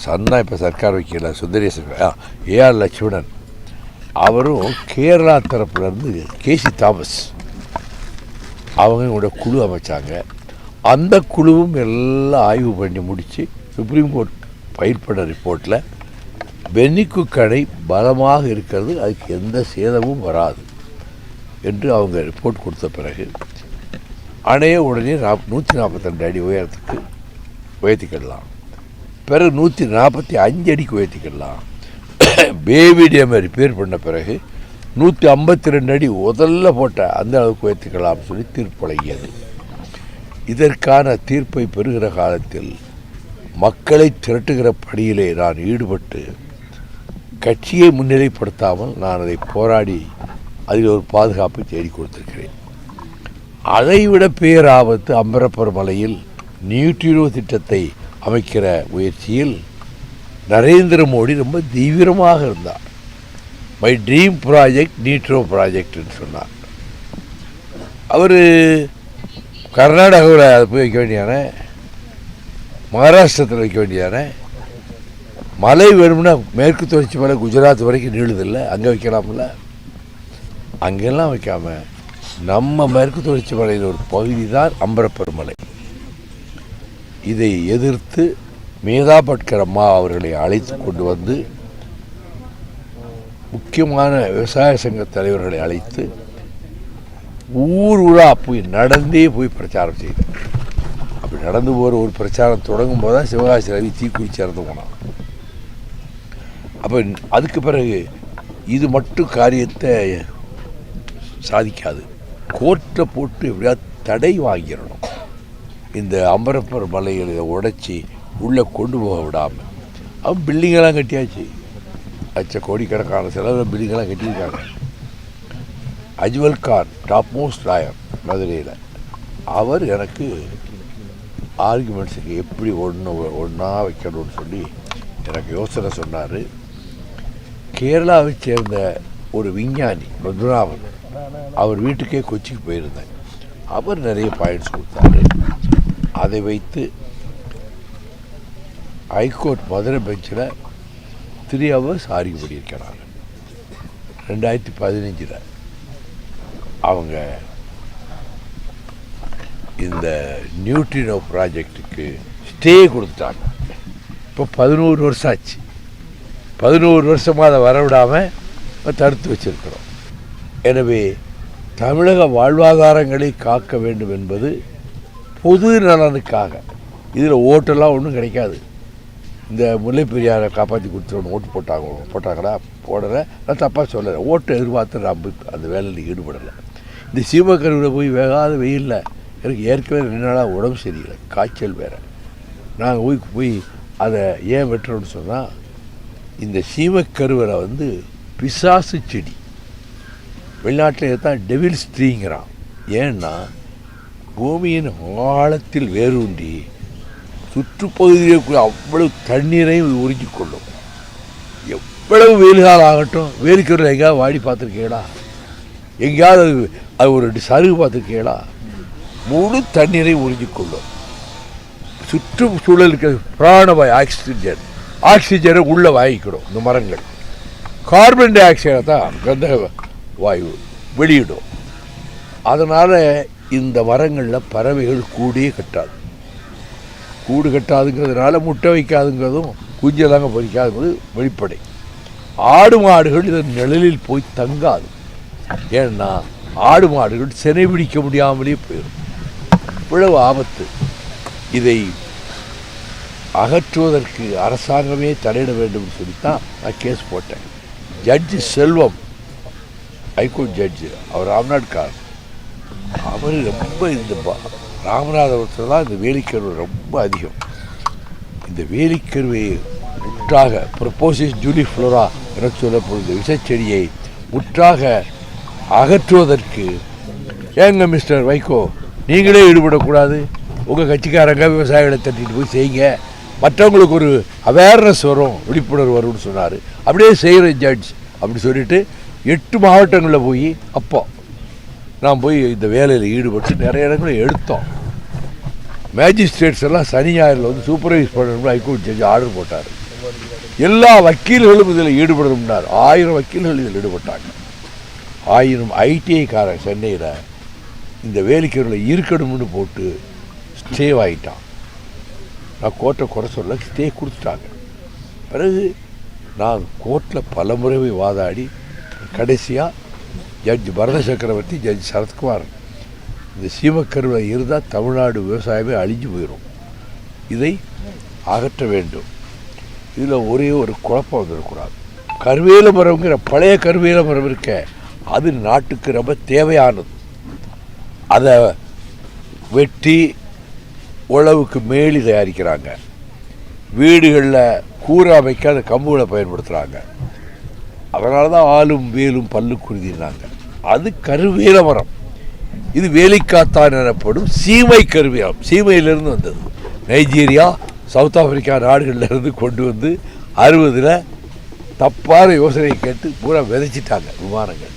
சன்னா இப்போ சர்க்கார் வைக்கல சுந்தரேசன் ஏஆர் லட்சுமணன் அவரும் கேரளா தரப்புலேருந்து கேசி தாமஸ் அவங்க குழு அமைச்சாங்க. அந்த குழுவும் எல்லாம் ஆய்வு பண்ணி முடித்து சுப்ரீம் கோர்ட் ஃபைல் பண்ண ரிப்போர்ட்டில் பென்னிக்கு கடை பலமாக இருக்கிறது, அதுக்கு எந்த சேதமும் வராது என்று அவங்க ரிப்போர்ட் கொடுத்த பிறகு அணைய உடனே 142 அடி உயரத்துக்கு உயர்த்திக்கிடலாம். பிறகு 145 அடிக்கு உயர்த்திக்கிடலாம். பேபி டேமை ரிப்பேர் பண்ண பிறகு 152 அடி முதல்ல போட்ட அந்த அளவுக்கு உயர்த்திக்கலாம் சொல்லி தீர்ப்பு வழங்கியது. இதற்கான தீர்ப்பை பெறுகிற காலத்தில் மக்களை திரட்டுகிற பணியிலே நான் ஈடுபட்டு கட்சியை முன்னிலைப்படுத்தாமல் நான் அதை போராடி அதில் ஒரு பாதுகாப்பை தேடி கொடுத்திருக்கிறேன். அதைவிட பேராபத்து அம்பரப்பர் மலையில் நியூட்ரினோ திட்டத்தை அமைக்கிற முயற்சியில் நரேந்திர மோடி ரொம்ப தீவிரமாக இருந்தார். மை ட்ரீம் ப்ராஜெக்ட் நியூட்ரினோ ப்ராஜெக்ட்னு சொன்னார். அவர் கர்நாடகாவில் அதை போய் வைக்க வேண்டியான, மகாராஷ்டிரத்தில் வைக்க வேண்டியான, மலை வேணும்னா மேற்கு தொடர்ச்சி மலை குஜராத் வரைக்கும் நீளுதில்லை, அங்கே வைக்கலாம்ல. அங்கெல்லாம் வைக்காமல் நம்ம மேற்கு தொடர்ச்சி மலையில் ஒரு பகுதி தான் அம்பரப்பர் மலை. இதை எதிர்த்து மேதா பட்கர் அம்மா அவர்களை அழைத்து கொண்டு வந்து முக்கியமான விவசாய சங்க தலைவர்களை அழைத்து ஊர் ஊராக போய் நடந்தே போய் பிரச்சாரம் செய்தார். அப்படி நடந்து போகிற ஒரு பிரச்சாரம் தொடங்கும் போது தான் சிவகாசி ரவி தீக்குளிச்சு இறந்து போனான். அப்போ அதுக்கு பிறகு இது மட்டும் காரியத்தை சாதிக்காது, கோர்ட்டை போட்டு எப்படியாவது தடை வாங்கிடணும். இந்த அம்பரப்பர் மலைகளை உடைச்சி உள்ளே கொண்டு போக விடாமல். அவன் பில்டிங்கெல்லாம் கட்டியாச்சு, கோடிக்கணக்கான செலவில் பில்டிங்கெல்லாம் கட்டியிருக்காங்க. Ajmal Khan top most lawyer மதுரையில், அவர் எனக்கு ஆர்குமெண்ட்ஸுக்கு எப்படி ஒன்றா வைக்கணும்னு சொல்லி எனக்கு யோசனை சொன்னார். கேரளாவை சேர்ந்த ஒரு விஞ்ஞானி பத்மநாபன், அவர் வீட்டுக்கே கொச்சிக்கு போயிருந்தேன். அவர் நிறைய பாயிண்ட்ஸ் கொடுத்தாரு. அதை வைத்து ஹைகோர்ட் மதுரை பெஞ்சில் 3 hours ஆர்கியூ பண்ணியிருக்கிறாங்க. 2015 அவங்க இந்த நியூட்ரினோ ப்ராஜெக்டுக்கு ஸ்டே கொடுத்தாங்க. இப்போ 11 வருஷம் ஆச்சு. 11 வருஷமாக அதை வரவிடாமல் தடுத்து வச்சிருக்கிறோம். எனவே தமிழக வாழ்வாதாரங்களை காக்க வேண்டும் என்பது பொது நலனுக்காக. இதில் ஓட்டெல்லாம் ஒன்றும் கிடைக்காது. இந்த முல்லை பெரியாரை காப்பாற்றி கொடுத்துருவோம் ஓட்டு போட்டாங்களா போடலை, நான் தப்பாக சொல்லலை. ஓட்டை எதிர்பார்த்து நான் அந்த வேலையில் ஈடுபடலை. இந்த சீமக்கருவில் போய் வேகாத வெயிலில் எனக்கு ஏற்கனவே 2 நாளாக உடம்பு சரியில்லை, காய்ச்சல் வேறு. நாங்கள் போய் அதை ஏன் வெட்டுறோன்னு சொன்னால், இந்த சீமக்கருவரை பிசாசு செடி, வெளிநாட்டில் தான் டெவில்ஸ் ட்ரீங்கிறான். ஏன்னா பூமியின் ஆழத்தில் வேரூன்றி சுற்றுப்பகுதியில் அவ்வளவு தண்ணீரையும் உறிஞ்சிக்கொள்ளும். எவ்வளவு வெயில்காலம் ஆகட்டும், வேலிக்கருவில் எங்கேயாவது வாடி பார்த்துருக்கீங்களா? எங்கேயாவது அது ஒரு சருகு பார்த்துருக்கீங்களா? முழு தண்ணீரையும் உறிஞ்சிக்கொள்ளும். சுற்றுச்சூழலுக்கு பிராணவாயு ஆக்சிஜனை உள்ளே வாங்கிக்கிடும். இந்த மரங்கள் கார்பன் டை ஆக்சைடை தான் கந்தக வாயு வெளியிடும். அதனால் இந்த மரங்களில் பறவைகள் கூடே கட்டாது. கூடு கட்டாதுங்கிறதுனால முட்டை வைக்காதுங்கிறதும் குஞ்சலாங்க பொறிக்காதுங்கிறது வெளிப்படை. ஆடு மாடுகள் இதன் நிழலில் போய் தங்காது. ஏன்னா ஆடு மாடுகள் சினை பிடிக்க முடியாமலே போயிடும். இவ்வளவு ஆபத்து. இதை அகற்றுவதற்கு அரசாங்கமே தலையிட வேண்டும் சொல்லித்தான் நான் கேஸ் போட்டேன். ஜட்ஜி செல்வம், ஹைகோர்ட் ஜட்ஜு, அவர் ராம்நாட்கார், அவர் ரொம்ப இந்த ராமநாதபுரத்தில் தான் இந்த வேலிக்கருவை ரொம்ப அதிகம். இந்த வேலிக்கருவை முற்றாக ப்ரொபோசிஸ் ஜூலிஃப்ளோரா என சொல்லப்படுகிற விஷச்செடியை முற்றாக அகற்றுவதற்கு ஏங்க மிஸ்டர் வைகோ நீங்களே ஈடுபடக்கூடாது? உங்கள் கட்சிக்காரங்க விவசாயிகளை தட்டிட்டு போய் செய்யுங்க, மற்றவங்களுக்கு ஒரு அவேர்னஸ் வரும், விழிப்புணர்வு வரும்னு சொன்னார். அப்படியே செய்கிற ஜட்ஜ் அப்படி சொல்லிவிட்டு 8 மாவட்டங்களில் போய் அப்போ நான் போய் இந்த வேலையில் ஈடுபட்டு நிறைய இடங்களில் எடுத்தோம். மேஜிஸ்ட்ரேட்ஸ் எல்லாம் சனி ஞாயிறில் சூப்பர்வைஸ் பண்ணணும்னு ஹைகோர்ட் ஜட்ஜ் ஆர்டர் போட்டார். எல்லா வக்கீல்களும் இதில் ஈடுபடணும்னார். 1000 வக்கீல்கள் இதில் ஈடுபட்டாங்க. 1000 ஐடிஐக்காரன் சென்னையில் இந்த வேலைக்காரர்களை இருக்கணும்னு போட்டு ஸ்டே வாங்கிட்டான். நான் கோர்ட்டை குறை சொல்ல, ஸ்டே கொடுத்துட்டாங்க. பிறகு நான் கோர்ட்டில் பல முறை வாதாடி கடைசியாக ஜட்ஜ் பரத சக்கரவர்த்தி, ஜட்ஜ் சரத்குமார், இந்த சீமக்கருவை இருந்தால் தமிழ்நாடு விவசாயமே அழிஞ்சு போயிடும், இதை அகற்ற வேண்டும். இதில் ஒரே ஒரு குழப்பம் வந்துடக்கூடாது. கருவேல மரம்ங்கிற பழைய கருவேல மரம் இருக்க, அது நாட்டுக்கு ரொம்ப தேவையானது. அதை வெட்டி உழவுக்கு மேலி தயாரிக்கிறாங்க. வீடுகளில் கூரை அமைக்க அந்த கம்புகளை பயன்படுத்துகிறாங்க. அதனால தான் ஆளும் வேலும் பல்லு குருதினாங்க. அது கருவேல மரம். இது வேலைக்காத்தான் எனப்படும் சீமை கருவேலம். சீமையிலிருந்து வந்தது. நைஜீரியா, சவுத் ஆப்பிரிக்கா நாடுகளிலிருந்து கொண்டு வந்து 60ல் தப்பான யோசனை கேட்டு பூரா விதைச்சிட்டாங்க விமானங்கள்.